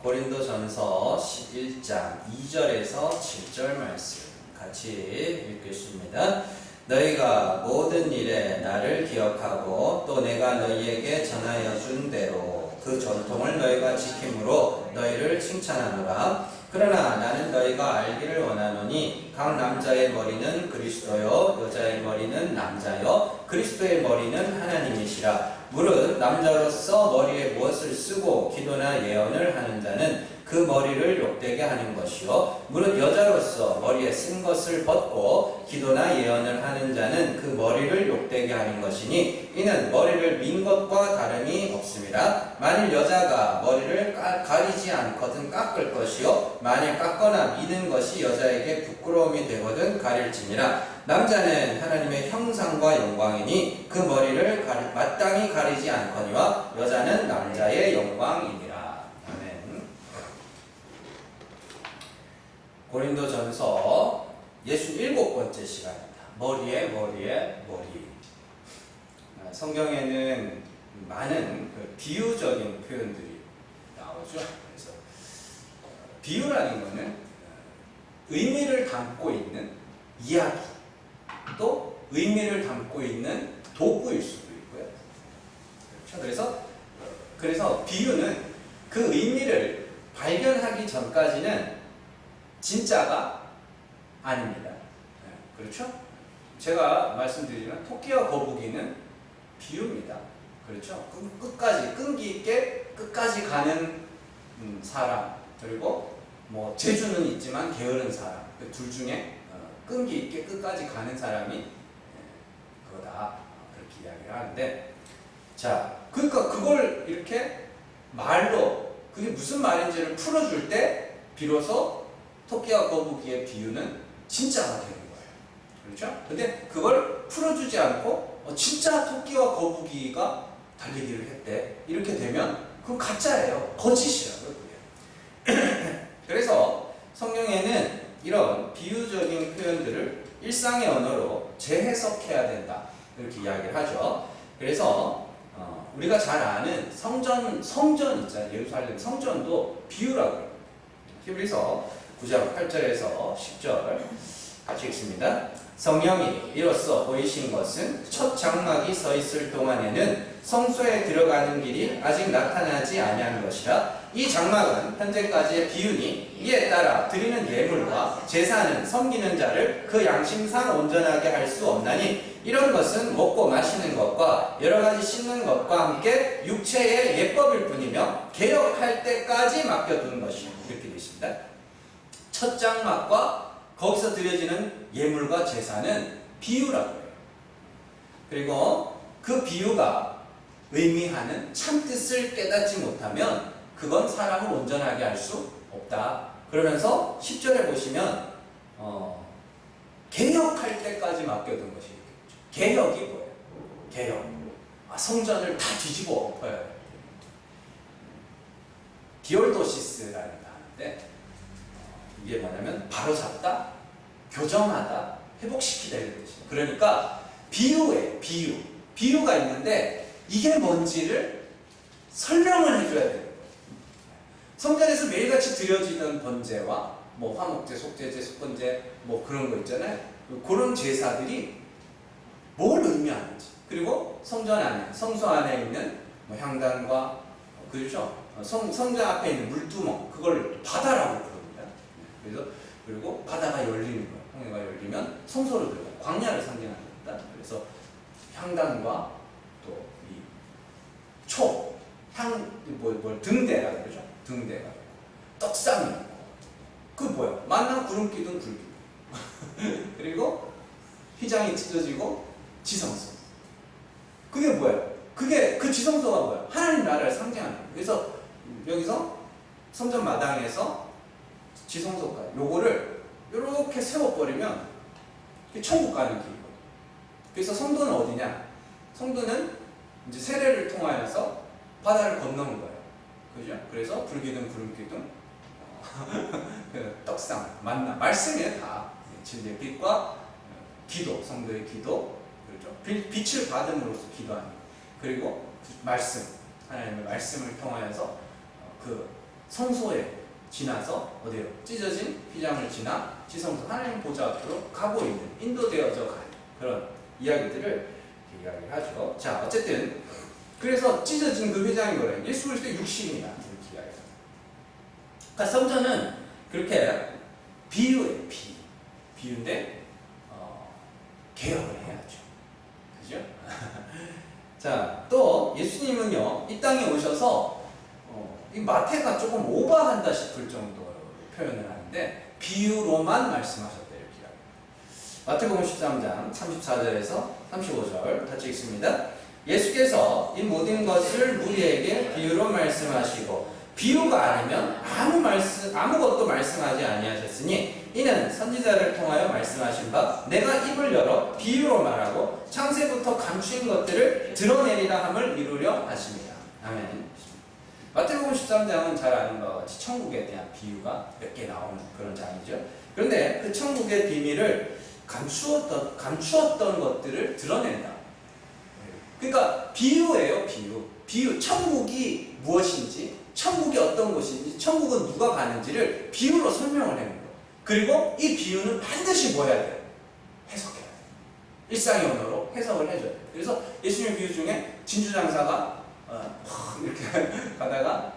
고린도전서 11장 2절에서 7절 말씀 같이 읽겠습니다. 너희가 모든 일에 나를 기억하고 또 내가 너희에게 전하여 준 대로 그 전통을 너희가 지킴으로 너희를 칭찬하노라. 그러나 나는 너희가 알기를 원하노니 각 남자의 머리는 그리스도요 여자의 머리는 남자요 그리스도의 머리는 하나님이시라. 무릇 남자로서 머리에 무엇을 쓰고 기도나 예언을 하는 자는 그 머리를 욕되게 하는 것이요 무릇 여자로서 머리에 쓴 것을 벗고 기도나 예언을 하는 자는 그 머리를 욕되게 하는 것이니 이는 머리를 민 것과 다름이 없습니다. 만일 여자가 머리를 가리지 않거든 깎을 것이요 만일 깎거나 미는 것이 여자에게 부끄러움이 되거든 가릴지니라. 남자는 하나님의 형상과 영광이니 그 머리를 마땅히 가리지 않거니와 여자는 남자의 영광이니라. 아멘. 고린도전서 67번째 시간입니다. 머리. 성경에는 많은 비유적인 표현들이 나오죠. 그래서 비유라는 것은 의미를 담고 있는 이야기, 또 의미를 담고 있는 도구일 수도 있고요. 그렇죠? 그래서 비유는 그 의미를 발견하기 전까지는 진짜가 아닙니다. 그렇죠? 제가 말씀드리지만 토끼와 거북이는 비유입니다. 그렇죠? 끝까지 끈기 있게 끝까지 가는 사람, 그리고 뭐 재주는 있지만 게으른 사람, 그 둘 중에 끈기 있게 끝까지 가는 사람이 그거다, 그렇게 이야기를 하는데, 자, 그러니까 그걸 이렇게 말로 그게 무슨 말인지를 풀어줄 때 비로소 토끼와 거북이의 비유는 진짜가 되는 거예요. 그렇죠? 근데 그걸 풀어주지 않고 진짜 토끼와 거북이가 달리기를 했대, 이렇게 되면 그건 가짜예요. 거짓이라고요, 그게. 그래서 성경에는 이런 비유적인 표현들을 일상의 언어로 재해석해야 된다, 이렇게 이야기를 하죠. 그래서 우리가 잘 아는 성전 있잖아요. 예루살렘 성전도 비유라고 해요. 히브리서 9장 8절에서 10절 같이 읽습니다. 성령이 이로써 보이신 것은 첫 장막이 서 있을 동안에는 성소에 들어가는 길이 아직 나타나지 아니한 것이라. 이 장막은 현재까지의 비유니 이에 따라 드리는 예물과 제사는 섬기는 자를 그 양심상 온전하게 할 수 없나니 이런 것은 먹고 마시는 것과 여러 가지 씻는 것과 함께 육체의 예법일 뿐이며 개혁할 때까지 맡겨둔 것이요, 이렇게 되어 있습니다. 첫 장막과 거기서 드려지는 예물과 제사는 비유라고 해요. 그리고 그 비유가 의미하는 참뜻을 깨닫지 못하면 그건 사람을 온전하게 할 수 없다. 그러면서 10절에 보시면 개혁할 때까지 맡겨둔 것이 있겠죠. 개혁이 뭐예요? 개혁. 성전을 다 뒤집어 엎어야 돼요. 디올도시스라는 단어인데 이게 뭐냐면 바로잡다, 교정하다, 회복시키다, 이런 뜻이에요. 그러니까 비유예요. 비유가 있는데 이게 뭔지를 설명을 해줘야 돼요. 성전에서 매일같이 드려지는 번제와 뭐 화목제, 속죄제, 속건제 뭐 그런 거 있잖아요. 그런 제사들이 뭘 의미하는지, 그리고 성전 안에, 성소 안에 있는 뭐 향단과, 그렇죠? 성전 앞에 있는 물두멍, 그걸 바다라고 부릅니다. 그리고 바다가 열리는 거예요. 홍해가 열리면 성소로 들어가요. 광야를 상징하는 겁니다. 그래서 향단과 또 이 등대라고 그러죠. 등대가 떡상이 있고, 그 뭐야? 만나 구름 기둥 불 기둥. 그리고 휘장이 찢어지고 지성소. 그게 뭐예요? 그 지성소가 뭐예요? 하나님 나라를 상징하는 거예요. 그래서 여기서 성전 마당에서 지성소까지 요거를 이렇게 세워버리면 천국 가는 길이거든요. 그래서 성도는 어디냐? 성도는 이제 세례를 통하여서 바다를 건너는 거예요. 그죠? 그래서 불기둥, 구름기둥, 떡상, 만나, 말씀이에요, 다. 진리의 빛과 기도, 성도의 기도, 그렇죠? 빛을 받음으로써 기도하는 거. 그리고 말씀, 하나님의 말씀을 통하여서 그 성소에 지나서 어디요? 찢어진 휘장을 지나 지성소 하나님 보좌 앞으로 가고 있는, 인도되어져 가는 그런 이야기들을 이야기를 하죠. 자, 어쨌든 그래서 찢어진 그 휘장이 뭐래요? 예수 그리스도의 육신이다 이렇게 이야기합니다. 그러니까 성전은 그렇게 비유예요. 비유인데 개혁을 해야죠. 그죠? 자, 또 예수님은요 이 땅에 오셔서 이 마태가 조금 오버한다 싶을 정도로 표현을 하는데 비유로만 말씀하셨다 이렇게 이야기합니다. 마태복음 13장 34절에서 35절 같이 읽습니다. 예수께서 이 모든 것을 우리에게 비유로 말씀하시고 비유가 아니면 아무것도 말씀하지 아니하셨으니 이는 선지자를 통하여 말씀하신 바 내가 입을 열어 비유로 말하고 창세부터 감추인 것들을 드러내리라 함을 이루려 하십니다. 아멘. 마태복음 13장은 잘 아는 바와 같이 천국에 대한 비유가 몇 개 나오는 그런 장이죠. 그런데 그 천국의 비밀을 감추었던 것들을 드러낸다. 그러니까 비유예요. 비유. 천국이 무엇인지, 천국이 어떤 곳인지, 천국은 누가 가는지를 비유로 설명을 해요. 그리고 이 비유는 반드시 뭐 해야 돼요? 해석해야 돼요. 일상의 언어로 해석을 해줘야 돼요. 그래서 예수님 비유 중에 진주장사가 이렇게 가다가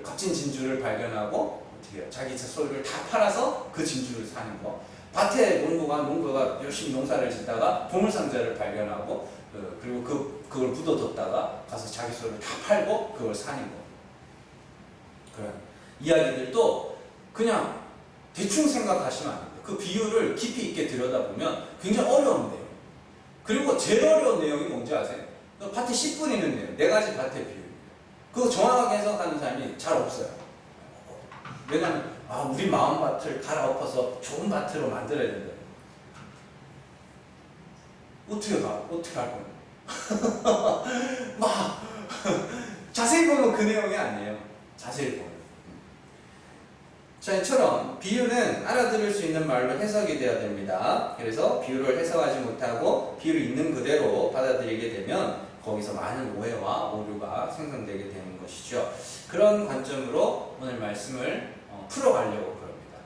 값진 진주를 발견하고 어떻게 해요? 자기 소유를 다 팔아서 그 진주를 사는 거. 밭에 농부가 열심히 농사를 짓다가 보물상자를 발견하고 그리고 그걸 묻어뒀다가 가서 자기 소유를 다 팔고 그걸 사는 거. 그런 이야기들도 그냥 대충 생각하시면 안 돼요. 그 비유를 깊이 있게 들여다보면 굉장히 어려운데요. 그리고 제일 어려운 내용이 뭔지 아세요? 밭에 씨 뿌리는 내용, 4가지 밭의 비유입니다. 그거 정확하게 해석하는 사람이 잘 없어요. 왜냐하면 우리 마음밭을 갈아엎어서 좋은 밭으로 만들어야 된다. 어떻게 할 거예요? 막 자세히 보면 그 내용이 아니에요. 자세히 보면. 자, 이처럼 비유는 알아들을 수 있는 말로 해석이 되어야 됩니다. 그래서 비유를 해석하지 못하고 비유를 있는 그대로 받아들이게 되면 거기서 많은 오해와 오류가 생성되게 되는 것이죠. 그런 관점으로 오늘 말씀을 풀어가려고 그럽니다.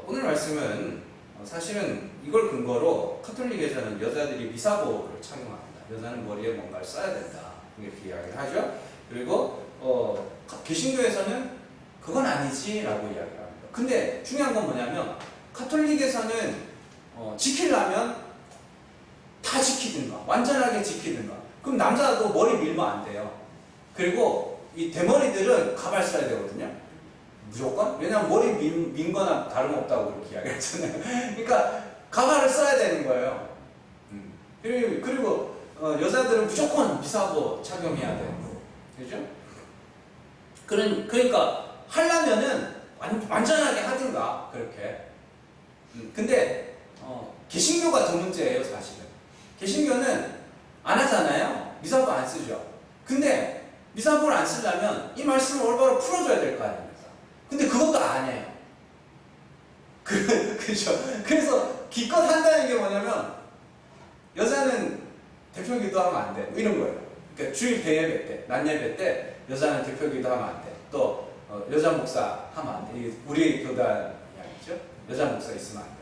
오늘 말씀은 사실은 이걸 근거로 카톨릭에서는 여자들이 미사복을 착용합니다. 여자는 머리에 뭔가를 써야 된다 이렇게 이야기를 하죠. 그리고 개신교에서는 그건 아니지라고 이야기를 합니다. 근데 중요한 건 뭐냐면 카톨릭에서는 지키려면 다 지키든가 완전하게 지키든가 그럼 남자도 머리 밀면 안 돼요. 그리고 이 대머리들은 가발 써야 되거든요. 무조건? 왜냐면 머리 민 거나 다름없다고 그렇게 이야기했잖아요. 그러니까 가발을 써야 되는 거예요. 그리고 여자들은 무조건 미사복 착용해야 돼요. 그죠? 그러니까 하려면은 완전하게 하든가 그렇게. 근데 개신교가 더 문제예요 사실은. 개신교는 안 하잖아요. 미사복 안 쓰죠. 근데 미사복을 안 쓰려면 이 말씀을 올바로 풀어줘야 될 거 아닙니까? 근데 그것도 안 해요. 그죠? 그래서 기껏 한다는 게 뭐냐면 여자는 대표 기도하면 안 돼. 뭐 이런 거예요. 그러니까 주일 대예배 때, 낮 예배 때 여자는 대표 기도하면 안 돼. 또 여자 목사 하면 안 돼. 이게 우리 교단 이야기죠. 여자 목사 있으면 안 돼.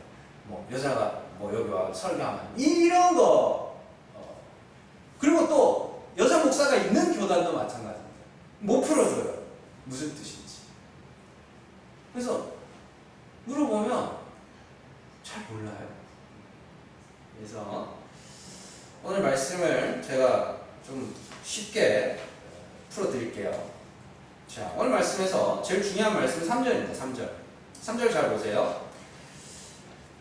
뭐 여자가 뭐 여기 와 설교하면 안 돼. 이런 거. 그리고 또 여자 목사가 있는 교단도 마찬가지입니다. 못 풀어줘요. 무슨 뜻인지. 그래서 물어보면 잘 몰라요. 그래서 오늘 말씀을 제가 좀 쉽게 풀어드릴게요. 자, 오늘 말씀에서 제일 중요한 말씀은 3절입니다. 3절 잘 보세요.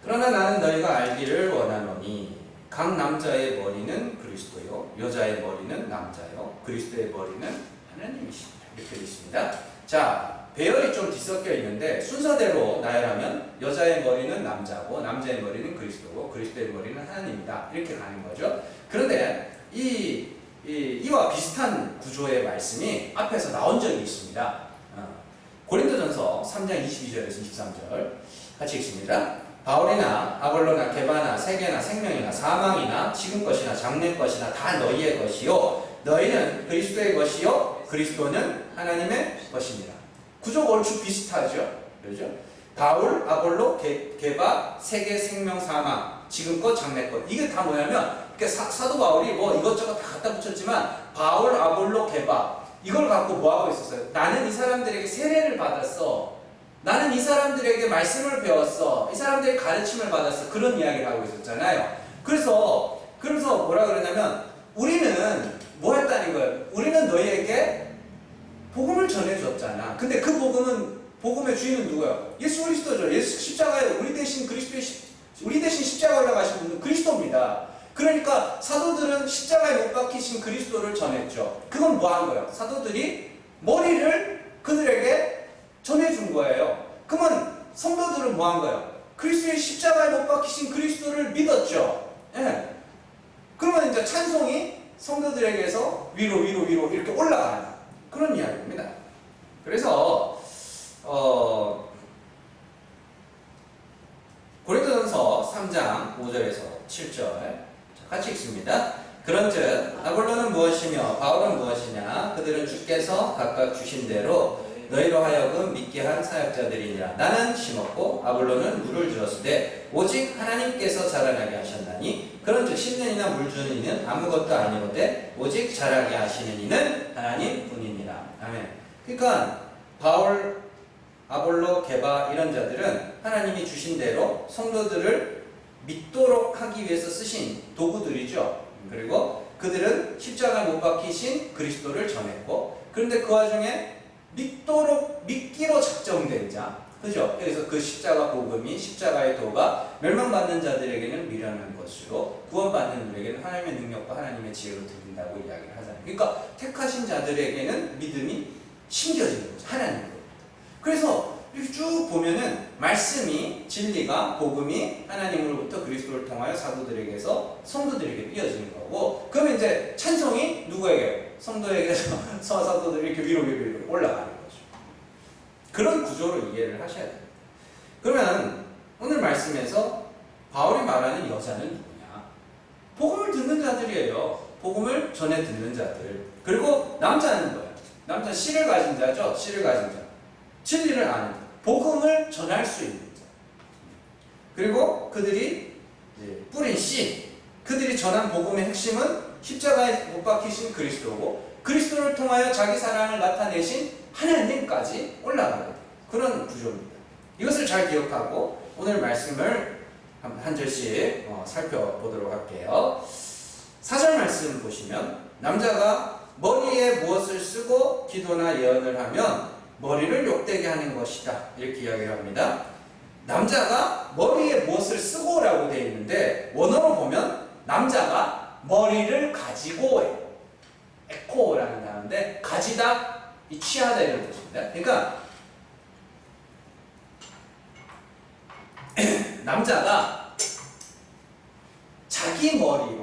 그러나 나는 너희가 알기를 원하노니 각 남자의 머리는 그리스도요 여자의 머리는 남자요 그리스도의 머리는 하나님이시다. 이렇게 되어 있습니다. 자, 배열이 좀 뒤섞여 있는데 순서대로 나열하면 여자의 머리는 남자고 남자의 머리는 그리스도고 그리스도의 머리는 하나님이다. 이렇게 가는 거죠. 그런데 이와 비슷한 구조의 말씀이 앞에서 나온 적이 있습니다. 고린도전서 3장 22절에서 23절 같이 읽습니다. 바울이나 아볼로나 게바나 세계나 생명이나 사망이나 지금 것이나 장래 것이나 다 너희의 것이요 너희는 그리스도의 것이요 그리스도는 하나님의 것입니다. 구조가 얼추 비슷하죠. 그렇죠? 바울, 아볼로, 게바, 세계, 생명, 사망, 지금껏, 장래껏. 이게 다 뭐냐면 사도 바울이 뭐 이것저것 다 갖다 붙였지만 바울, 아볼로, 게바 이걸 갖고 뭐 하고 있었어요? 나는 이 사람들에게 세례를 받았어. 나는 이 사람들에게 말씀을 배웠어. 이 사람들의 가르침을 받았어. 그런 이야기를 하고 있었잖아요. 그래서 뭐라 그러냐면 우리는 뭐 했다는 거예요? 우리는 너희에게 복음을 전해줬잖아. 근데 그 복음의 주인은 누구예요? 예수 그리스도죠. 예수 십자가에 우리 대신 십자가에 올라가신 분은 그리스도입니다. 그러니까 사도들은 십자가에 못 박히신 그리스도를 전했죠. 그건 뭐 한 거예요? 사도들이 머리를 그들에게 전해준 거예요. 그러면 성도들은 뭐 한 거예요? 그리스도의 십자가에 못 박히신 그리스도를 믿었죠. 예. 그러면 이제 찬송이 성도들에게서 위로 이렇게 올라가는 그런 이야기입니다. 그래서 고린도전서 3장 5절에서 7절 같이 읽습니다. 그런즉 아볼로는 무엇이며 바울은 무엇이냐? 그들은 주께서 각각 주신 대로 너희로 하여금 믿게 한 사역자들이니라. 나는 심었고 아볼로는 물을 주었으되 오직 하나님께서 자라나게 하셨나니 그런즉 심는 이나 물 주는 이는 아무것도 아니오되 오직 자라게 하시는 이는 하나님 뿐이니라. 아멘. 그러니까 바울, 아볼로, 게바 이런 자들은 하나님이 주신 대로 성도들을 믿도록 하기 위해서 쓰신 도구들이죠. 그리고 그들은 십자가에 못 박히신 그리스도를 전했고, 그런데 그 와중에 믿기로 작정된 자, 그죠? 그래서 그 십자가 복음이, 십자가의 도가 멸망받는 자들에게는 미련한 것으로 구원받는 우리에게는 하나님의 능력과 하나님의 지혜로 드린다고 이야기를 하잖아요. 그러니까 택하신 자들에게는 믿음이 심겨지는 거죠. 하나님으로. 그래서 이렇게 쭉 보면은 말씀이, 진리가, 복음이 하나님으로부터 그리스도를 통하여 사도들에게서 성도들에게 이어지는 거고, 그러면 이제 찬송이 누구에게? 성도에게서 사도들이 이렇게 위로 올라가는 거죠. 그런 구조로 이해를 하셔야 돼요. 그러면 오늘 말씀에서 바울이 말하는 여자는 누구냐? 복음을 듣는 자들이에요. 복음을 전해 듣는 자들. 그리고 남자는 뭐예요? 남자 씨를 가진 자죠. 씨를 가진 자. 진리를 아는 자. 복음을 전할 수 있는 자. 그리고 그들이 뿌린 씨. 그들이 전한 복음의 핵심은 십자가에 못 박히신 그리스도고, 그리스도를 통하여 자기 사랑을 나타내신 하나님까지 올라가게 돼요. 그런 구조입니다. 이것을 잘 기억하고 오늘 말씀을 한 절씩 살펴보도록 할게요. 4절 말씀 보시면 남자가 머리에 무엇을 쓰고 기도나 예언을 하면 머리를 욕되게 하는 것이다. 이렇게 이야기를 합니다. 남자가 머리에 무엇을 쓰고 라고 되어 있는데 원어로 보면 남자가 머리를 가지고 해요. 에코라는 단어인데 가지다, 취하다 이런 뜻입니다. 그러니까 남자가 자기 머리를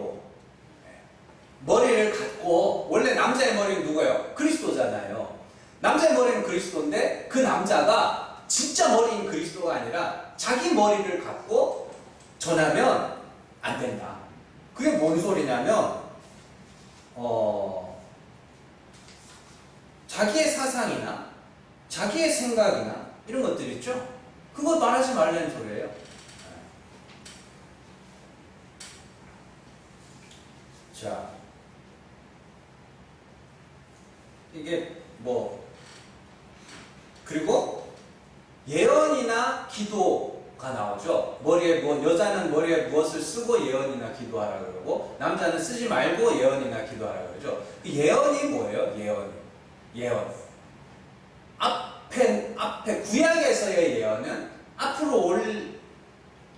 갖고, 원래 남자의 머리는 누구예요? 그리스도잖아요. 남자의 머리는 그리스도인데 그 남자가 진짜 머리인 그리스도가 아니라 자기 머리를 갖고 전하면 안 된다. 그게 뭔 소리냐면 자기의 사상이나 자기의 생각이나 이런 것들 있죠? 그거 말하지 말라는 소리예요. 자, 이게 그리고 예언이나 기도가 나오죠. 여자는 머리에 무엇을 쓰고 예언이나 기도하라 그러고, 남자는 쓰지 말고 예언이나 기도하라 그러죠. 그 예언이 뭐예요? 예언. 앞에 구약에서의 예언은 앞으로 올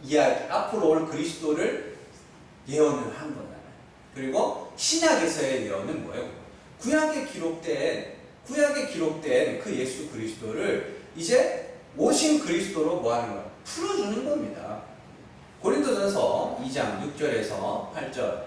이야기, 앞으로 올 그리스도를 예언을 한 거잖아요. 그리고 신약에서의 예언은 뭐예요? 구약에 기록된 그 예수 그리스도를 이제 오신 그리스도로 뭐 하는 거예요? 풀어주는 겁니다. 고린도전서 2장 6절에서 8절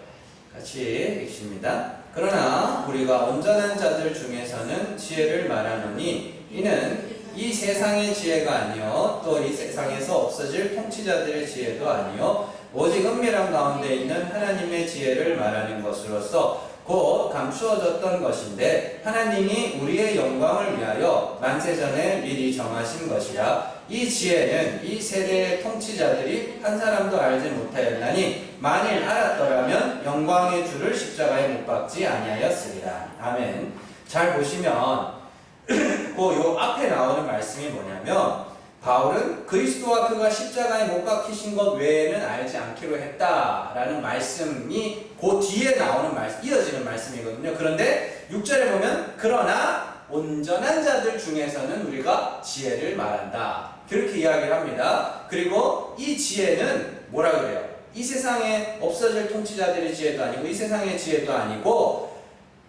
같이 읽습니다. 그러나 우리가 온전한 자들 중에서는 지혜를 말하노니 이는 이 세상의 지혜가 아니요 또 이 세상에서 없어질 통치자들의 지혜도 아니요 오직 은밀한 가운데 있는 하나님의 지혜를 말하는 것으로서 곧 감추어졌던 것인데 하나님이 우리의 영광을 위하여 만세전에 미리 정하신 것이라. 이 지혜는 이 세대의 통치자들이 한 사람도 알지 못하였나니 만일 알았더라면 영광의 주를 십자가에 못 박지 아니하였으리라. 아멘. 잘 보시면 요 앞에 나오는 말씀이 뭐냐면 바울은 그리스도와 그가 십자가에 못 박히신 것 외에는 알지 않기로 했다라는 말씀이 그 뒤에 나오는 말씀, 이어지는 말씀이거든요. 그런데 6절에 보면 그러나 온전한 자들 중에서는 우리가 지혜를 말한다. 그렇게 이야기를 합니다. 그리고 이 지혜는 뭐라 그래요? 이 세상에 없어질 통치자들의 지혜도 아니고 이 세상의 지혜도 아니고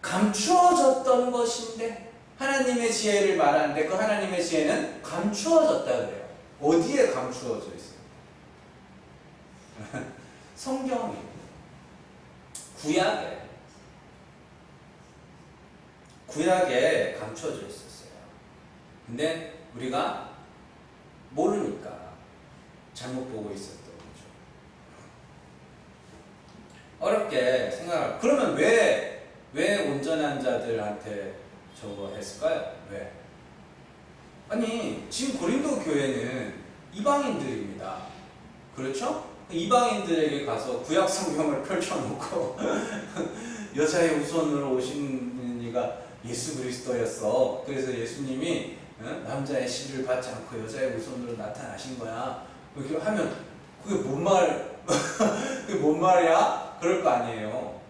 감추어졌던 것인데 하나님의 지혜를 말하는데 그 하나님의 지혜는 감추어졌다 그래요. 어디에 감추어져 있어요? 성경에, 구약에 감추어져 있었어요. 근데 우리가 모르니까 잘못 보고 있었던 거죠. 어렵게 생각할. 그러면 왜 온전한 자들한테 저거 했을까요? 왜? 아니 지금 고린도 교회는 이방인들입니다. 그렇죠? 이방인들에게 가서 구약 성경을 펼쳐놓고 여자의 우선으로 오신 이가 예수 그리스도였어. 그래서 예수님이 남자의 씨를 받지 않고 여자의 우선으로 나타나신 거야. 이렇게 하면 그게 뭔 말이야? 그럴 거 아니에요.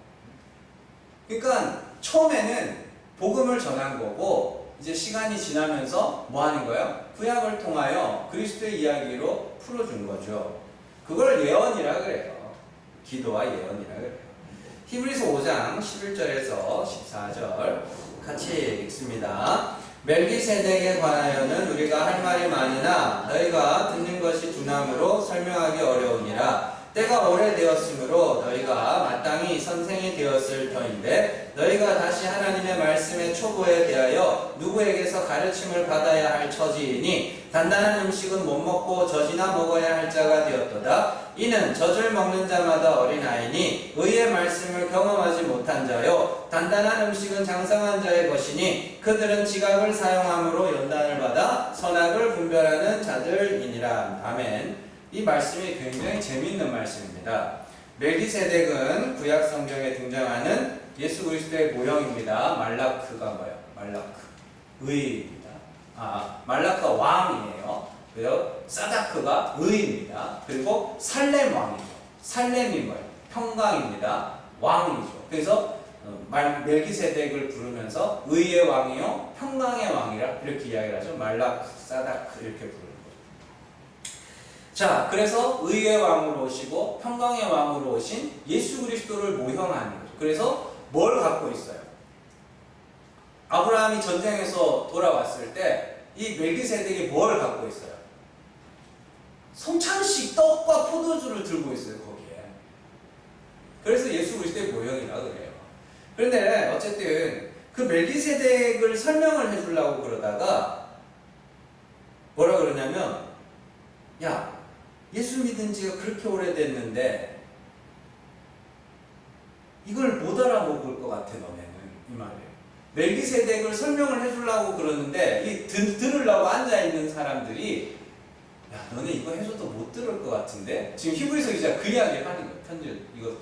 그러니까 처음에는 복음을 전한 거고 이제 시간이 지나면서 뭐 하는 거예요? 구약을 통하여 그리스도의 이야기로 풀어준 거죠. 그걸 예언이라 그래요. 기도와 예언이라 그래요. 히브리서 5장 11절에서 14절 같이 읽습니다. 멜기세덱에 관하여는 우리가 할 말이 많으나 너희가 듣는 것이 둔함으로 설명하기 어려우니라. 때가 오래되었으므로 너희가 마땅히 선생이 되었을 터인데 너희가 다시 하나님의 말씀의 초보에 대하여 누구에게서 가르침을 받아야 할 처지이니 단단한 음식은 못 먹고 젖이나 먹어야 할 자가 되었도다. 이는 젖을 먹는 자마다 어린아이니 의의 말씀을 경험하지 못한 자요 단단한 음식은 장성한 자의 것이니 그들은 지각을 사용함으로 연단을 받아 선악을 분별하는 자들이니라. 아멘. 이 말씀이 굉장히 재미있는 말씀입니다. 멜기세덱은 구약 성경에 등장하는 예수 그리스도의 모형입니다. 말라크가 뭐예요? 말라크 의입니다. 말라크가 왕이에요. 그리고 사다크가 의입니다. 그리고 살렘 왕이죠. 살렘이 뭐예요? 평강입니다. 왕이죠. 그래서 멜기세덱을 부르면서 의의 왕이요 평강의 왕이라 이렇게 이야기를 하죠. 말라크, 사다크 이렇게 부르는 거죠. 자, 그래서 의의 왕으로 오시고 평강의 왕으로 오신 예수 그리스도를 모형하는 거죠. 그래서 뭘 갖고 있어요? 아브라함이 전쟁에서 돌아왔을 때 이 멜기세덱이 뭘 갖고 있어요? 성찬식 떡과 포도주를 들고 있어요, 거기에. 그래서 예수 그리스도의 모형이라 그래요. 그런데 어쨌든 그 멜기세덱을 설명을 해주려고 그러다가 뭐라 그러냐면 야, 예수 믿은 지가 그렇게 오래됐는데 이걸 못 알아먹을 것 같아 너네는 이 말이에요. 멜기세덱을 설명을 해주려고 그러는데 이 들으려고 앉아있는 사람들이 야 너네 이거 해줘도 못 들을 것 같은데 지금 히브리서 기자 그 이야기를 하는 거예요. 편지 이거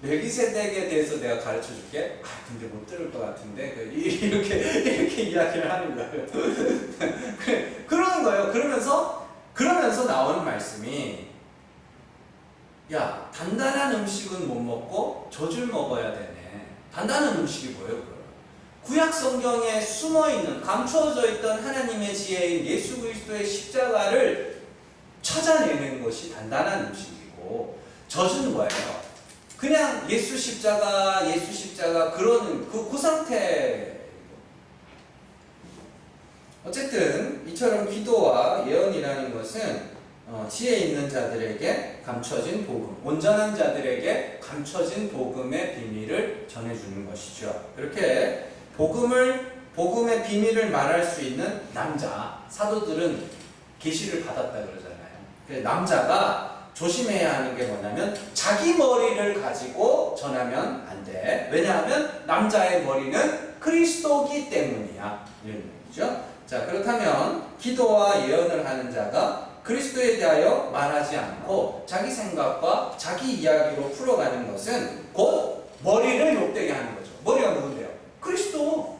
멜기세덱에 대해서 내가 가르쳐 줄게. 근데 못 들을 것 같은데 이렇게 이야기를 하는 거예요. 그러는 거예요. 그러면서 나오는 말씀이 야 단단한 음식은 못 먹고 젖을 먹어야 되네. 단단한 음식이 뭐예요? 그럼? 구약 성경에 숨어있는 감추어져 있던 하나님의 지혜인 예수 그리스도의 십자가를 찾아내는 것이 단단한 음식이고 젖은 뭐예요? 그냥 예수 십자가 그러는 그 상태. 어쨌든 이처럼 기도와 예언이라는 것은 지혜 있는 자들에게 감춰진 복음, 온전한 자들에게 감춰진 복음의 비밀을 전해주는 것이죠. 그렇게 복음의 비밀을 말할 수 있는 남자, 사도들은 계시를 받았다 그러잖아요. 남자가 조심해야 하는 게 뭐냐면 자기 머리를 가지고 전하면 안 돼. 왜냐하면 남자의 머리는 그리스도기 때문이야. 이런 얘기죠. 자, 그렇다면 기도와 예언을 하는 자가 그리스도에 대하여 말하지 않고 자기 생각과 자기 이야기로 풀어가는 것은 곧 머리를 욕되게 하는 거죠. 머리가 누군데요? 그리스도.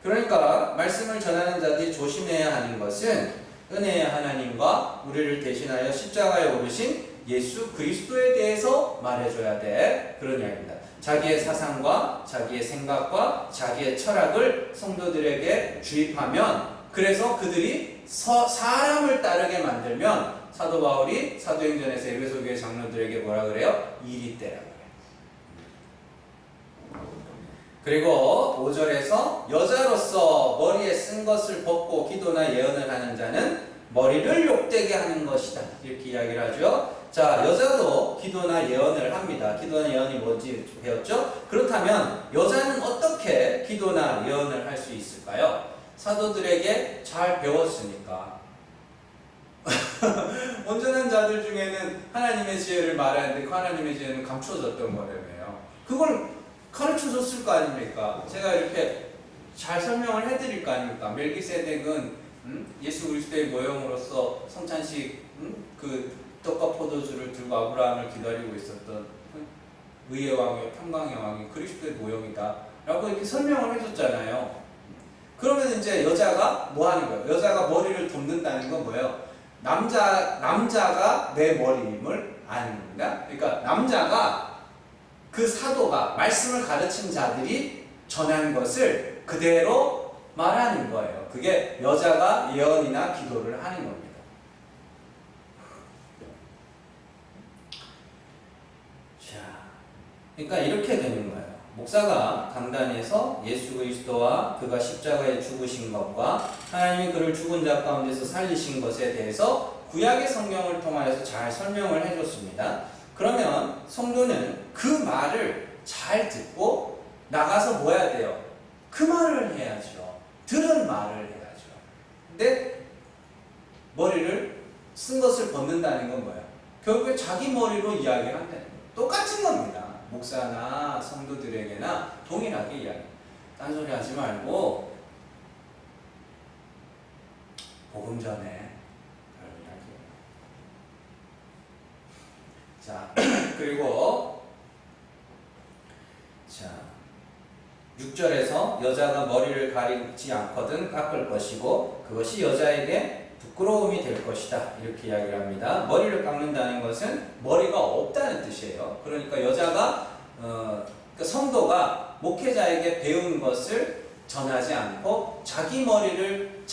그러니까 말씀을 전하는 자들이 조심해야 하는 것은 은혜의 하나님과 우리를 대신하여 십자가에 오르신 예수 그리스도에 대해서 말해줘야 돼. 그런 이야기입니다. 자기의 사상과 자기의 생각과 자기의 철학을 성도들에게 주입하면, 그래서 그들이 사람을 따르게 만들면 사도 바울이 사도행전에서 에베소 교회 장로들에게 뭐라 그래요? 이리 떼라 그래요. 그리고 5절에서 여자로서 머리에 쓴 것을 벗고 기도나 예언을 하는 자는 머리를 욕되게 하는 것이다. 이렇게 이야기를 하죠. 자, 여자도 기도나 예언을 합니다. 기도나 예언이 뭔지 배웠죠? 그렇다면 여자는 어떻게 기도나 예언을 할 수 있을까요? 사도들에게 잘 배웠으니까. 온전한 자들 중에는 하나님의 지혜를 말하는데 그 하나님의 지혜는 감춰졌던 거라며요. 그걸 가르쳐줬을 거 아닙니까? 제가 이렇게 잘 설명을 해드릴 거 아닙니까? 멜기세덱은 예수 그리스도의 모형으로서 성찬식 그 떡과 포도주를 들고 아브라함을 기다리고 있었던 의의 왕이요 평강의 왕이 그리스도의 모형이다 라고 이렇게 설명을 해줬잖아요. 그러면 이제 여자가 뭐 하는 거예요? 여자가 머리를 돕는다는 건 뭐예요? 남자가 내 머리임을 아는 겁니다. 그러니까 남자가 그 사도가 말씀을 가르친 자들이 전한 것을 그대로 말하는 거예요. 그게 여자가 예언이나 기도를 하는 겁니다. 자, 그러니까 이렇게 되는 거예요. 목사가 강단에서 예수 그리스도와 그가 십자가에 죽으신 것과 하나님이 그를 죽은 자 가운데서 살리신 것에 대해서 구약의 성경을 통하여서 잘 설명을 해줬습니다. 그러면 성도는 그 말을 잘 듣고 나가서 뭐 해야 돼요? 그 말을 해야죠. 들은 말을 해야죠. 근데 머리를 쓴 것을 벗는다는 건 뭐예요? 결국에 자기 머리로 이야기를 한다는 거예요. 똑같은 겁니다. 목사나 성도들에게나 동일하게 이야기. 딴소리 하지 말고 복음 전에 자, 그리고 자 6절에서 여자가 머리를 가리지 않거든 깎을 것이고 그것이 여자에게 부끄러움이 될 것이다. 이렇게 이야기를 합니다. 머리를 깎는다는 것은 머리가 없다는 뜻이에요. 그러니까 여자가 그 성도가 목회자에게 배운 것을 전하지 않고 자기 말을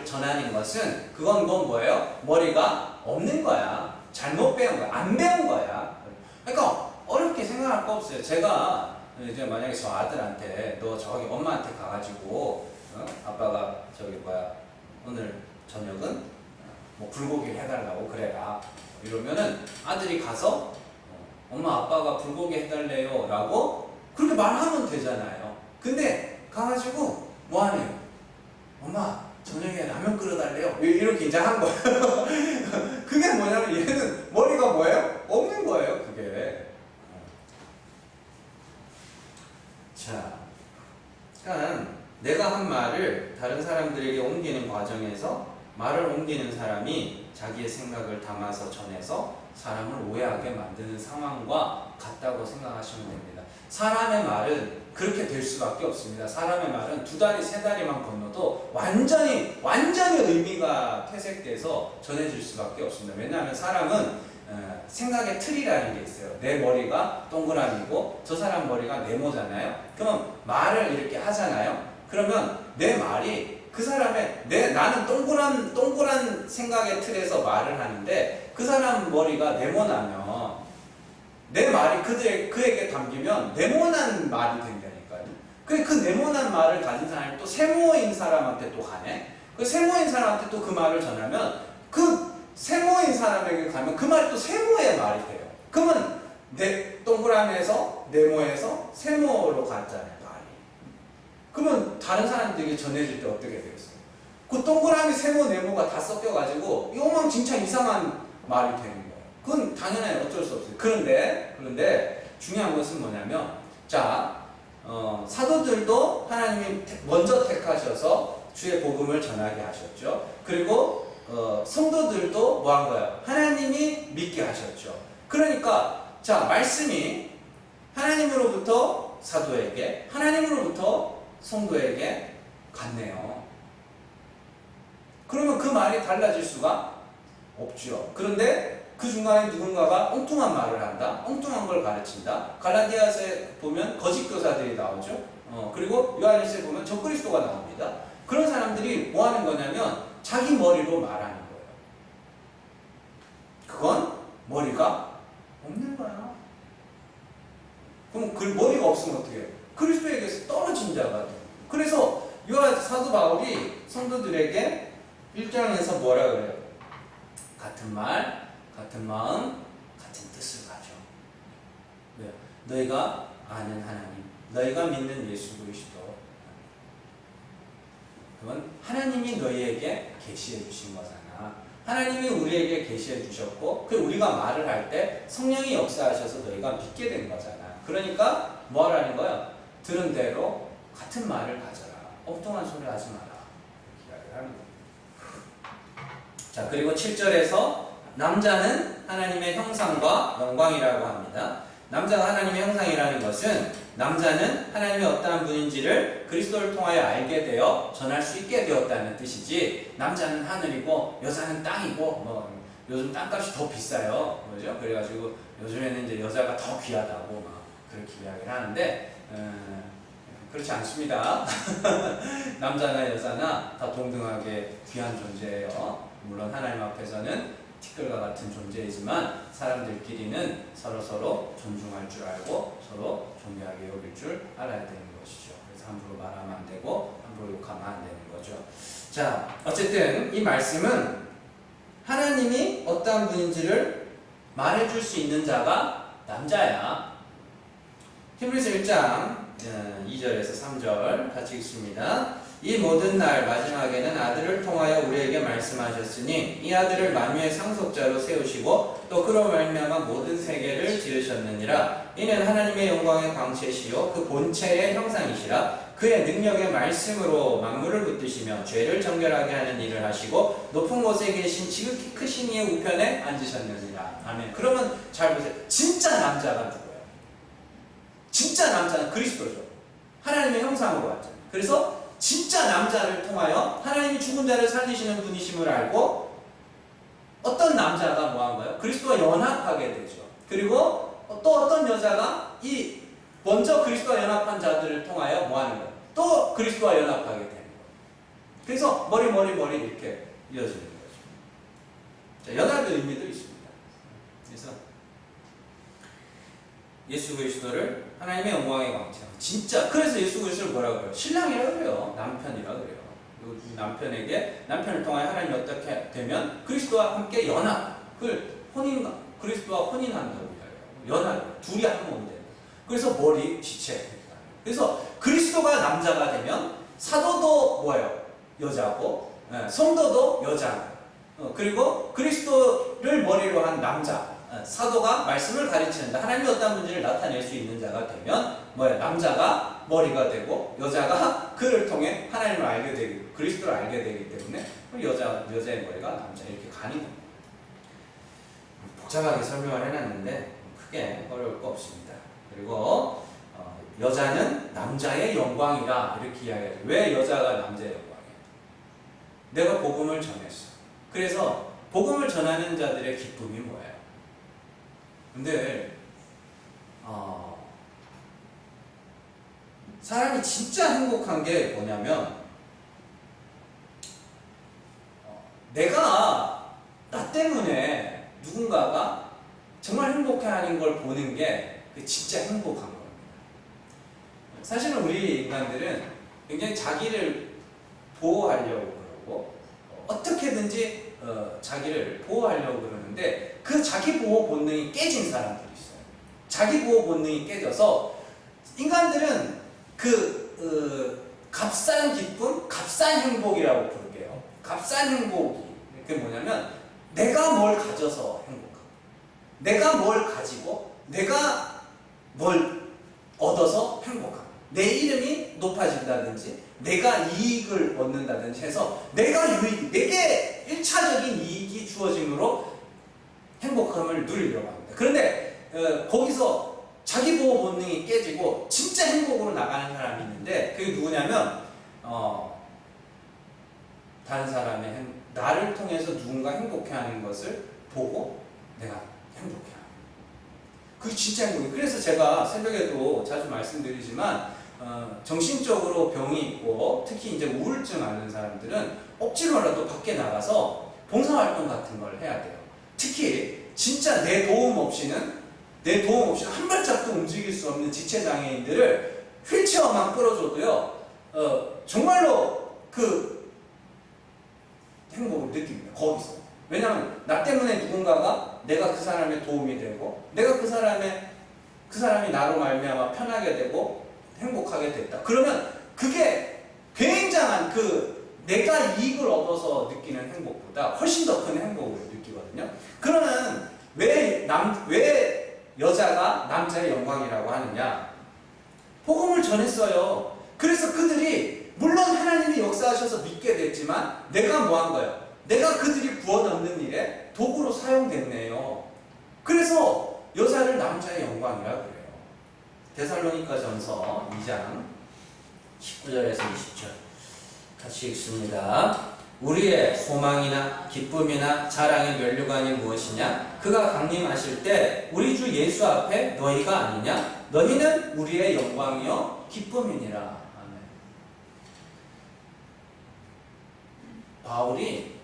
전하는 것은 그건 뭐예요? 머리가 없는 거야. 잘못 배운 거야. 안 배운 거야. 그러니까 어렵게 생각할 거 없어요. 제가 이제 만약에 저 아들한테 너 저기 엄마한테 가가지고 아빠가 오늘 저녁은 뭐 불고기를 해달라고 그래라 이러면은 아들이 가서 엄마 아빠가 불고기 해달래요 라고 그렇게 말하면 되잖아요. 근데 가가지고 뭐 하네요? 엄마 저녁에 라면 끓여달래요 이렇게 이제 한 거예요. 그게 뭐냐면 얘는 머리가 뭐예요? 없는 거예요 그게. 자, 그러니까 내가 한 말을 다른 사람들에게 옮기는 과정에서 말을 옮기는 사람이 자기의 생각을 담아서 전해서 사람을 오해하게 만드는 상황과 같다고 생각하시면 됩니다. 사람의 말은 그렇게 될 수밖에 없습니다. 사람의 말은 2다리, 3다리만 건너도 완전히 의미가 퇴색돼서 전해질 수밖에 없습니다. 왜냐하면 사람은 생각의 틀이라는 게 있어요. 내 머리가 동그라미고 저 사람 머리가 네모잖아요. 그러면 말을 이렇게 하잖아요. 그러면 내 말이 그 사람의 나는 동그란 생각의 틀에서 말을 하는데 그 사람 머리가 네모나면 내 말이 그에게 담기면 네모난 말이 된다니까요. 그 네모난 말을 가진 사람이 또 세모인 사람한테 또 가네. 그 세모인 사람한테 또 그 말을 전하면 그 세모인 사람에게 가면 그 말이 또 세모의 말이 돼요. 그러면 동그라미에서 네모에서 세모로 갔잖아요. 말이. 그러면 다른 사람들에게 전해질 때 어떻게 되겠어요? 그 동그라미 세모 네모가 다 섞여가지고 엉망진창 이상한 말이 되는 거예요. 그건 당연히 어쩔 수 없어요. 그런데 중요한 것은 뭐냐면 자 사도들도 하나님이 먼저 택하셔서 주의 복음을 전하게 하셨죠. 그리고 성도들도 뭐 한 거예요? 하나님이 믿게 하셨죠. 그러니까 자 말씀이 하나님으로부터 사도에게 하나님으로부터 성도에게 갔네요. 그러면 그 말이 달라질 수가 없죠. 그런데 그 중간에 누군가가 엉뚱한 말을 한다. 엉뚱한 걸 가르친다. 갈라디아서에 보면 거짓 교사들이 나오죠. 그리고 요한일서에 보면 적그리스도가 나옵니다. 그런 사람들이 뭐 하는 거냐면 자기 머리로 말하는 거예요. 그건 머리가 없는 거야. 그럼 그 머리가 없으면 어떻게 해요? 그리스도에게서 떨어진 자가 돼요. 그래서 요한 사도 바울이 성도들에게 1장에서 뭐라 그래요? 같은 말, 같은 마음, 같은 뜻을 가져. 왜요? 너희가 아는 하나님, 너희가 믿는 예수 그리스도. 그건 하나님이 너희에게 계시해 주신 거잖아. 하나님이 우리에게 계시해 주셨고, 그 우리가 말을 할 때 성령이 역사하셔서 너희가 믿게 된 거잖아. 그러니까 뭐 하라는 거야? 들은 대로 같은 말을 가져라. 엉뚱한 소리 하지 마라. 이렇게 이야기를 하는 거예요. 자, 그리고 7절에서 남자는 하나님의 형상과 영광이라고 합니다. 남자가 하나님의 형상이라는 것은 남자는 하나님의 어떠한 분인지를 그리스도를 통하여 알게 되어 전할 수 있게 되었다는 뜻이지, 남자는 하늘이고 여자는 땅이고 뭐 요즘 땅값이 더 비싸요. 그죠? 그래가지고 요즘에는 이제 여자가 더 귀하다고 막 그렇게 이야기를 하는데 그렇지 않습니다. 남자나 여자나 다 동등하게 귀한 존재예요. 물론 하나님 앞에서는 티끌과 같은 존재이지만 사람들끼리는 서로 존중할 줄 알고 서로 존귀하게 여길 줄 알아야 되는 것이죠. 그래서 함부로 말하면 안 되고 함부로 욕하면 안 되는 거죠. 자, 어쨌든 이 말씀은 하나님이 어떠한 분인지를 말해줄 수 있는 자가 남자야. 히브리서 1장 2절에서 3절 같이 읽습니다. 이 모든 날 마지막에는 아들을 통하여 우리에게 말씀하셨으니 이 아들을 만유의 상속자로 세우시고 또 그로 말미암아 모든 세계를 지으셨느니라. 이는 하나님의 영광의 광채시요 그 본체의 형상이시라. 그의 능력의 말씀으로 만물을 붙드시며 죄를 정결하게 하는 일을 하시고 높은 곳에 계신 지극히 크신 이의 우편에 앉으셨느니라. 아멘. 그러면 잘 보세요. 진짜 남자가 누구예요? 진짜 남자는 그리스도죠. 하나님의 형상으로 왔잖아요. 그래서 진짜 남자를 통하여 하나님이 죽은 자를 살리시는 분이심을 알고 어떤 남자가 뭐 한 거예요? 그리스도와 연합하게 되죠. 그리고 또 어떤 여자가 이 먼저 그리스도와 연합한 자들을 통하여 뭐 하는 거예요? 또 그리스도와 연합하게 되는 거예요. 그래서 머리 이렇게 이어지는 거죠. 자, 연합의 의미도 있습니다. 그래서 예수 그리스도를 하나님의 영광의 광채. 진짜 그래서 예수 그리스도를 뭐라고 그래요? 신랑이라고 그래요. 남편이라고 그래요. 남편에게 남편을 통하여 하나님이 어떻게 되면 그리스도와 함께 연합을 그리스도와 혼인한다고 이야기해요. 연합. 둘이 한 몸이 돼요. 그래서 머리, 지체. 그래서 그리스도가 남자가 되면 사도도 뭐예요? 여자고, 성도도 여자. 그리고 그리스도를 머리로 한 남자. 사도가 말씀을 가르치는데 하나님의 어떤 문제를 나타낼 수 있는 자가 되면 뭐야? 남자가 머리가 되고 여자가 그를 통해 하나님을 알게 되고 그리스도를 알게 되기 때문에 여자의 머리가 남자 이렇게 가는 겁니다. 복잡하게 설명을 해놨는데 크게 어려울 거 없습니다. 그리고 여자는 남자의 영광이라 이렇게 이야기해요. 왜 여자가 남자의 영광이에요? 내가 복음을 전했어. 그래서 복음을 전하는 자들의 기쁨이 뭐예요? 근데 사람이 진짜 행복한 게 뭐냐면 내가 나 때문에 누군가가 정말 행복해하는 걸 보는 게 진짜 행복한 겁니다. 사실은 우리 인간들은 굉장히 자기를 보호하려고 그러고 어떻게든지 자기를 보호하려고 그러는데 그 자기 보호 본능이 깨진 사람들이 있어요. 자기 보호 본능이 깨져서 인간들은 값싼 기쁨, 값싼 행복이라고 부를게요. 값싼 행복이 그게 뭐냐면 내가 뭘 가져서 행복하고 내가 뭘 가지고 내가 뭘 얻어서 행복하고 내 이름이 높아진다든지 내가 이익을 얻는다든지 해서 내가 내게 1차적인 이익이 주어짐으로 행복함을 누리려고 합니다. 그런데 거기서 자기 보호 본능이 깨지고 진짜 행복으로 나가는 사람이 있는데 그게 누구냐면 다른 사람의 나를 통해서 누군가 행복해하는 것을 보고 내가 행복해하는 그게 진짜 행복이에요. 그래서 제가 새벽에도 자주 말씀드리지만 정신적으로 병이 있고 특히 이제 우울증 앓는 사람들은 억지로라도 밖에 나가서 봉사활동 같은 걸 해야 돼요. 특히 진짜 내 도움 없이는 한 발짝도 움직일 수 없는 지체장애인들을 휠체어만 끌어줘도요 정말로 그 행복을 느낍니다. 거기서. 왜냐하면 나 때문에 누군가가 내가 그 사람의 도움이 되고 내가 그 사람이 나로 말미암아 편하게 되고 행복하게 됐다. 그러면 그게 굉장한 내가 이익을 얻어서 느끼는 행복보다 훨씬 더 큰 행복을 느끼거든요. 그러면 왜 여자가 남자의 영광이라고 하느냐? 복음을 전했어요. 그래서 그들이 물론 하나님이 역사하셔서 믿게 됐지만 내가 뭐 한 거예요? 내가 그들이 구원 얻는 일에 도구로 사용됐네요. 그래서 여자를 남자의 영광이라 그래요. 데살로니가 전서 2장 19절에서 20절 같이 읽습니다. 우리의 소망이나 기쁨이나 자랑의 면류관이 무엇이냐? 그가 강림하실 때 우리 주 예수 앞에 너희가 아니냐? 너희는 우리의 영광이요 기쁨이니라. 아멘. 바울이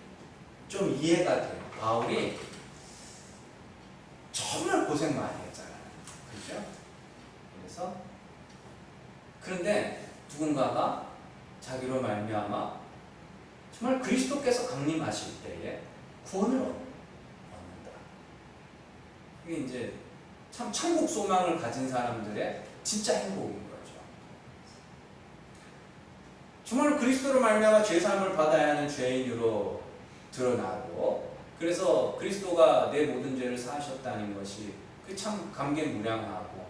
좀 이해가 돼요. 바울이 정말 고생 많이 했잖아요. 그렇죠? 그런데 누군가가 자기로 말미암아 정말 그리스도께서 강림하실 때에 구원을 얻는다. 이게 이제 참 천국 소망을 가진 사람들의 진짜 행복인 거죠. 정말 그리스도로 말미암아 죄 사함을 받아야 하는 죄인으로 드러나고 그래서 그리스도가 내 모든 죄를 사하셨다는 것이 참 감개무량하고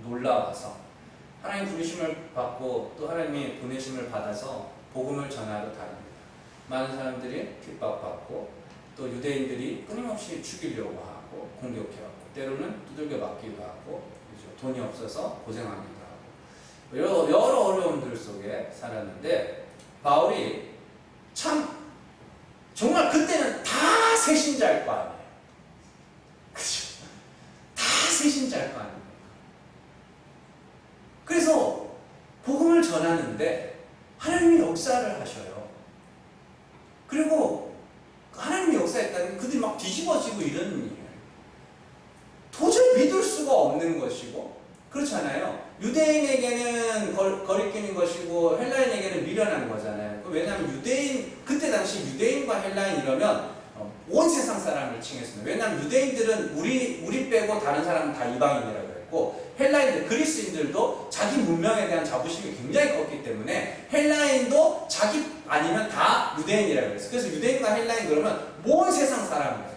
놀라워서 하나님 부르심을 받고 또 하나님의 보내심을 받아서 복음을 전하러 다닙니다. 많은 사람들이 핍박받고 또 유대인들이 끊임없이 죽이려고 하고 공격해왔고 때로는 두들겨 맞기도 하고 그렇죠? 돈이 없어서 고생하기도 하고 여러 어려움들 속에 살았는데 바울이 참 정말 그때는 다 새신자일 거 아니에요. 그렇죠? 다 새신자일 거 아니에요. 그래서 복음을 전하는데 하나님이 역사를 하셔요. 그리고 하나님이 역사했다는 게 그들이 막 뒤집어지고 이런 일이에요. 도저히 믿을 수가 없는 것이고 그렇잖아요. 유대인에게는 거리끼는 것이고 헬라인에게는 미련한 거잖아요. 왜냐하면 그때 당시 유대인과 헬라인 이러면 온 세상 사람을 칭했습니다. 왜냐하면 유대인들은 우리 빼고 다른 사람은 다 이방인이라고 했고 헬라인들, 그리스인들도 자기 문명에 대한 자부심이 굉장히 컸기 때문에 헬라인도 자기 아니면 다 유대인이라고 했어요. 그래서 유대인과 헬라인 그러면 온 세상 사람이에요.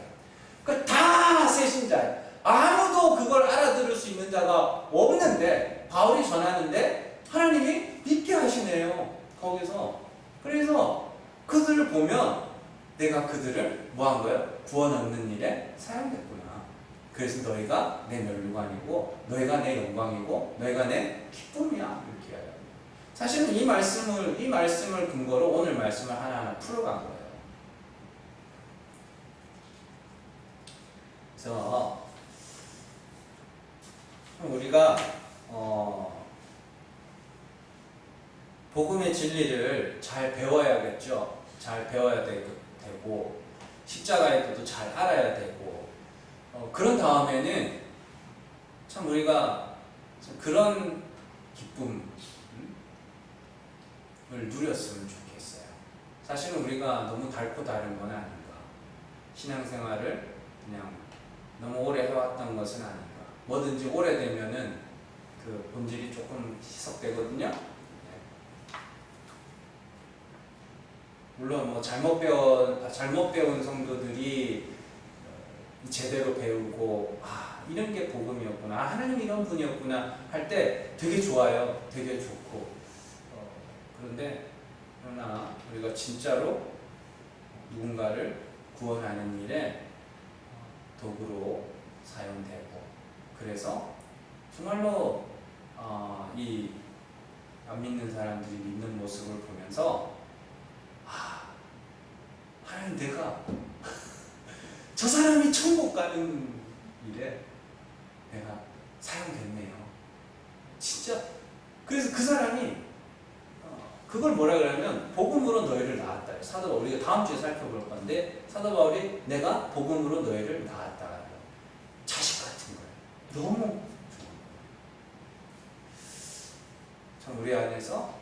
그러니까 다 새신자예요. 아무도 그걸 알아들을 수 있는 자가 없는데 바울이 전하는데 하나님이 믿게 하시네요. 거기서. 그래서 그들을 보면 내가 그들을 뭐 한 거예요? 구원 얻는 일에 사용됐구나. 그래서 너희가 내 면류관이고 너희가 내 영광이고 너희가 내 기쁨이야. 이렇게 해요. 사실은 이 말씀을 근거로 오늘 말씀을 하나하나 풀어간 거예요. 그래서 우리가 복음의 진리를 잘 배워야겠죠. 잘 배워야 되고 십자가의 뜻도 잘 알아야 되고 그런 다음에는 참 우리가 참 그런 기쁨을 누렸으면 좋겠어요. 사실은 우리가 너무 닳고 다른 건 아닌가. 신앙생활을 그냥 너무 오래 해왔던 것은 아닌가. 뭐든지 오래되면은 그 본질이 조금 희석되거든요. 물론 뭐 잘못 배운 성도들이 제대로 배우고 이런 게 복음이었구나, 하나님 이런 분이었구나 할 때 되게 좋아요, 되게 좋고. 그러나 우리가 진짜로 누군가를 구원하는 일에 도구로 사용되고, 그래서 정말로 이 안 믿는 사람들이 믿는 모습을 보면서 하나님, 내가 저 사람이 천국 가는 일에 내가 사용됐네요. 진짜. 그래서 그 사람이 그걸 뭐라 그러면 복음으로 너희를 낳았다. 사도 바울, 우리가 다음 주에 살펴볼 건데, 사도 바울이 내가 복음으로 너희를 낳았다. 자식 같은 거예요. 너무 좋은 거예요. 참 우리 안에서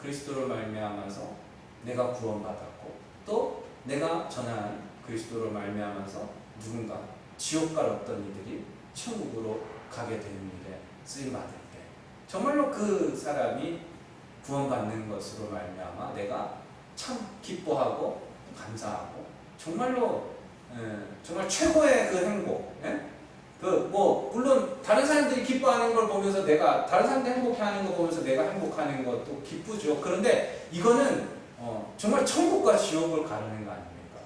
그리스도로 말미암아서 내가 구원받았고, 또 내가 전한 그리스도로 말미암아서 누군가 지옥 갈 어떤 이들이 천국으로 가게 되는 일에 쓰임 받을 때 정말로 그 사람이 구원받는 것으로 말미암아 내가 참 기뻐하고 감사하고, 정말로 정말 최고의 그 행복, 물론 다른 사람들이 기뻐하는 걸 보면서 내가, 다른 사람들 행복해하는 거 보면서 내가 행복하는 것도 기쁘죠. 그런데 이거는 정말 천국과 지옥을 가르는 거 아닙니까?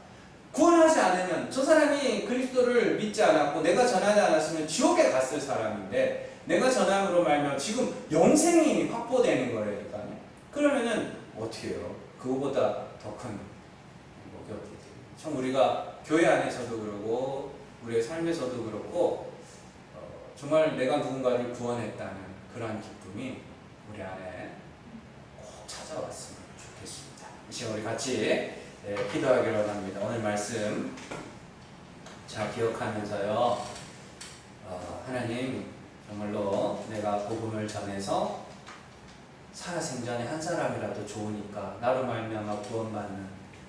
구원하지 않으면, 저 사람이 그리스도를 믿지 않았고 내가 전하지 않았으면 지옥에 갔을 사람인데, 내가 전함으로 말하면 지금 영생이 확보되는 거라니까요. 그러면은 어떻게 해요? 그거보다 더 큰 행복이 어떻게 돼요? 참 우리가 교회 안에서도 그러고 우리의 삶에서도 그렇고 정말 내가 누군가를 구원했다는 그러한 기쁨이 우리 안에 꼭 찾아왔으면 좋겠습니다. 이 시간 우리 같이 기도하기로 합니다. 오늘 말씀 잘 기억하면서요, 하나님, 정말로 내가 복음을 전해서 살아생전에 한 사람이라도 좋으니까 나로 말미암아 구원받는,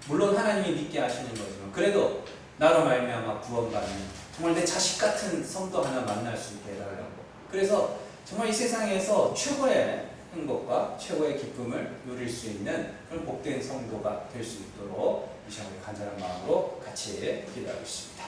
물론 하나님이 믿게 하시는 거지만 그래도 나로 말미암아 구원받는 정말 내 자식 같은 성도 하나 만날 수 있게 해달라고. 그래서 정말 이 세상에서 최고의 행복과 최고의 기쁨을 누릴 수 있는 그런 복된 성도가 될 수 있도록 이 시간에 간절한 마음으로 같이 기도하겠습니다.